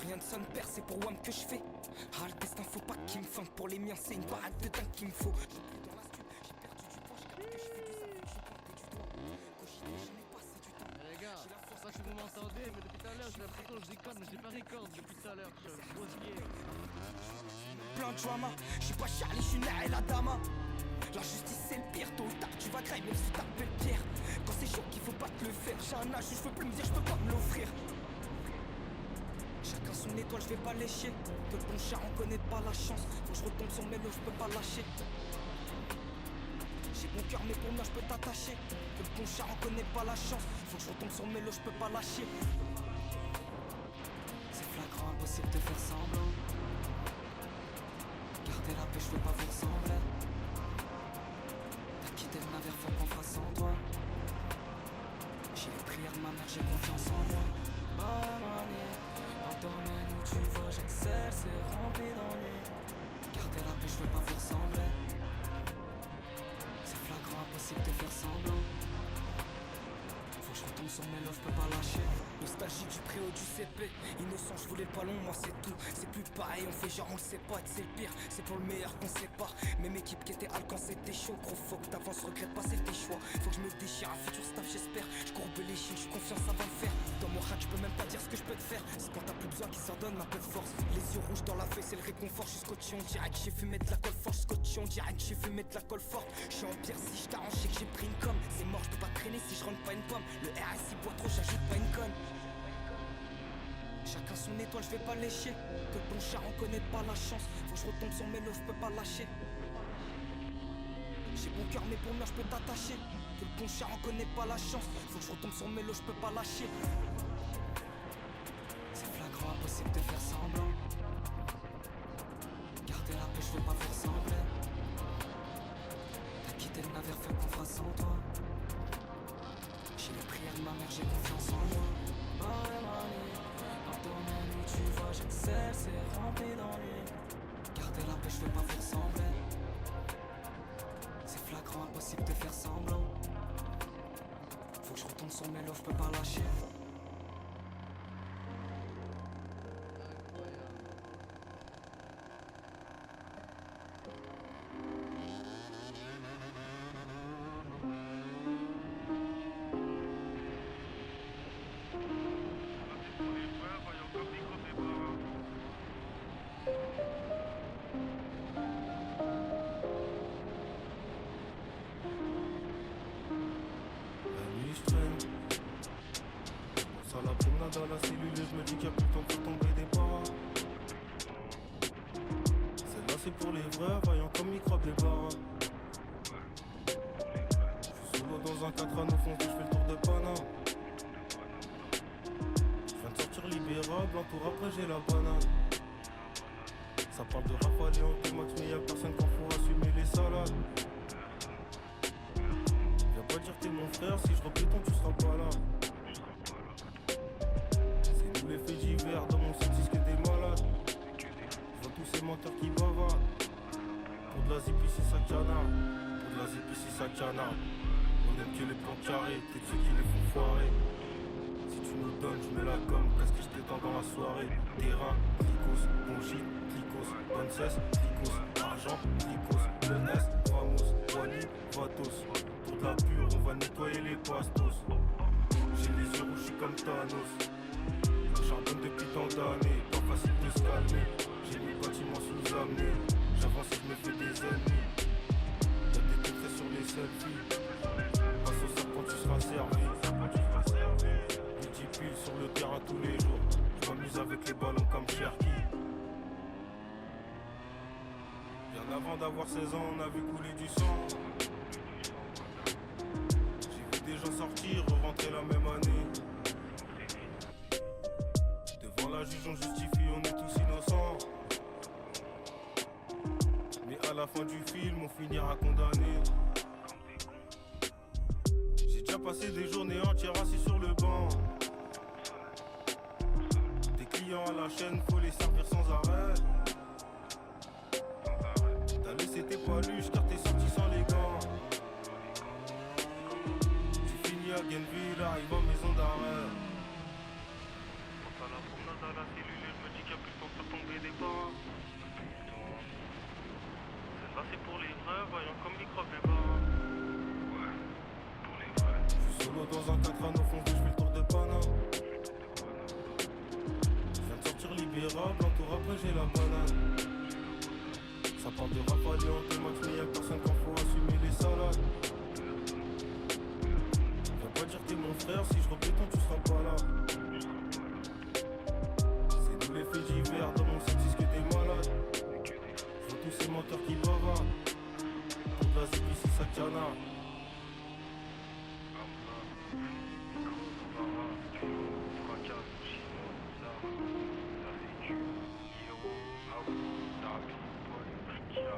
rien de son père, c'est pour WAM que je fais. Ah, le destin, faut pas qu'il me fente. Pour les miens, c'est une baraque de dingue qu'il me faut. J'ai plus dans la stud, j'ai perdu du poids, j'ai capté que je fais du sale, faut que je pointe du doigt. Cogiter, je n'ai passé du temps. Les gars, je sais pas si vous m'entendez, mais depuis tout à l'heure, j'ai l'impression que je déconne, mais j'ai pas record depuis tout à l'heure. Je suis grossier. Plein de drama, je suis pas Charlie, je suis Naël Adama. La justice c'est le pire, tôt ou tard tu vas grailler même si t'appelles Pierre. Quand c'est chaud qu'il faut pas te le faire, j'ai un âge où je peux plus me dire je peux pas me l'offrir. Chacun son étoile, je vais pas lécher. Que le bon chat on connaît pas la chance. Faut que je retombe sur mes lots, je peux pas lâcher. J'ai bon cœur mais pour moi je peux t'attacher. Que le bon chat on connaît pas la chance. Faut que je retombe sur mes lots, je peux pas lâcher. C'est flagrant, impossible de faire semblant. Garder la paix, je veux pas vous ressembler. T'as quitté le navire, faut qu'on fasse sans toi. J'ai les prières de ma mère, j'ai confiance en moi. Dans ton domaine où tu vois j'excelle, c'est rempli d'ennui. Garder la paix, je veux pas vous ressembler. C'est flagrant, impossible de faire semblant. Faut que je retombe sur mes lots, je peux pas lâcher. Nostalgie du préau du CP. Innocent, je voulais le ballon, moi c'est tout. C'est plus pareil, on fait genre on le sait pas. C'est le pire, c'est pour le meilleur qu'on sépare. Même équipe qui était hal quand c'était chaud. Gros faut que t'avances, regrette pas, c'est tes choix. Faut que je me déchire, un futur staff j'espère. Je courbe les chines, j'suis confiant, ça va le faire. Dans mon hack, je peux même pas dire ce que je peux te faire. C'est quand t'as plus besoin qui s'ordonne un peu de force. Les yeux rouges dans la feuille, c'est le réconfort. J'suis scotché, on dirait que j'ai fumé de la colle forte. Scotché, on dirait que j'ai fumé de la colle forte. J'suis en pire si je t'arrange, que j'ai pris une com. C'est mort, je peux pas traîner si je rentre pas une pomme. Le RSI boit trop, j'ajoute pas une conne. Chacun son étoile, je vais pas lécher. Que le bon chat on connaît pas la chance. Faut que je retombe sur mes lots, je peux pas lâcher. J'ai bon cœur mais pour moi je peux t'attacher. Que le bon chat on connaît pas la chance. Faut que je retombe sur mes lots, je peux pas lâcher. C'est flagrant, impossible de faire semblant. Garder la paix, je veux pas vous ressembler. T'as quitté le navire, faut qu'on fasse sans toi. J'ai les prières de ma mère, j'ai confiance en moi. Dans ton domaine où tu vois j'excelle, c'est rempli d'ennui. Garder la paix, je veux pas vous ressembler. C'est flagrant, impossible de faire semblant. Faut que je retombe sur mes lots, je peux pas lâcher. À la promenade dans la cellule, je me dis qu'il y a plus de temps pour tomber des bras. Celle-là c'est pour les vrais, vaillants comme microbes des barres. Je suis sous l'eau dans un 4 anneaux foncé, je fais le tour de Pana. Je viens de sortir libérable, entour après j'ai la banane. Ça parle de Rafale et Antimax, mais y'a personne quand faut assumer les salades. Viens pas dire t'es mon frère, si je repétonne tu seras pas là. Tous les faits divers dans mon site disque des malades. Je vois tous ces menteurs qui bavardent. Pour de la zip ici ça canard. Pour de la zip ici ça canard. On aime que les plans carrés, t'es de ceux qui les font foirer. Si tu nous donnes, je mets la gomme, qu'est-ce que je t'étends dans la soirée. Terrain, clicos, bon shit, clicos, bonne cesse, clicos, argent, clicos, jeunesse, Ramos, Wally, Vatos. Pour de la pure, on va nettoyer les pastos. J'ai les yeux rouges, j'suis comme Thanos. Charbonne depuis tant d'années, pas facile de se calmer. J'ai mis le bâtiment sous-amené, j'avance et je me fais des ennemis. Y'a des décrets sur les selfies. Passe au sac quand tu seras servi. Multipile sur le terrain tous les jours. Je m'amuse avec les ballons comme Cherki. Bien avant d'avoir 16 ans, on a vu couler du sang. J'ai vu des gens sortir, re-rentrer la même année. Devant la juge on justifie, on est tous innocents. Mais à la fin du film on finira condamné. J'ai déjà passé des journées entières assis sur le banc. Des clients à la chaîne, faut les servir sans arrêt. T'as laissé tes paluches car t'es sorti sans les gants. J'ai fini à Gainesville, arrive en maison d'arrêt. À la promenade à la cellule, je me dis faire tomber des bars. Celle-là c'est pour les vrais, voyons comme ils crevent les bars. Ouais, pour les vrais. Je suis solo dans un 4 anneaux foncé, je fais le tour de Paname. Je viens de sortir libérable, en tour après j'ai la banane. Ça parle de rafale et en max, mais y'a personne quand faut assumer les salades. Viens pas dire t'es mon frère, si je repétonne tu seras pas là. C'est nous les faits divers, dans mon set que t'es malade. Je vois tous ces menteurs qui bavardent. Pour de la zip ici ça canard. Fracas, chinois, ça, ça c'est du Yéro, Aou, Dabi, Paul, Kia,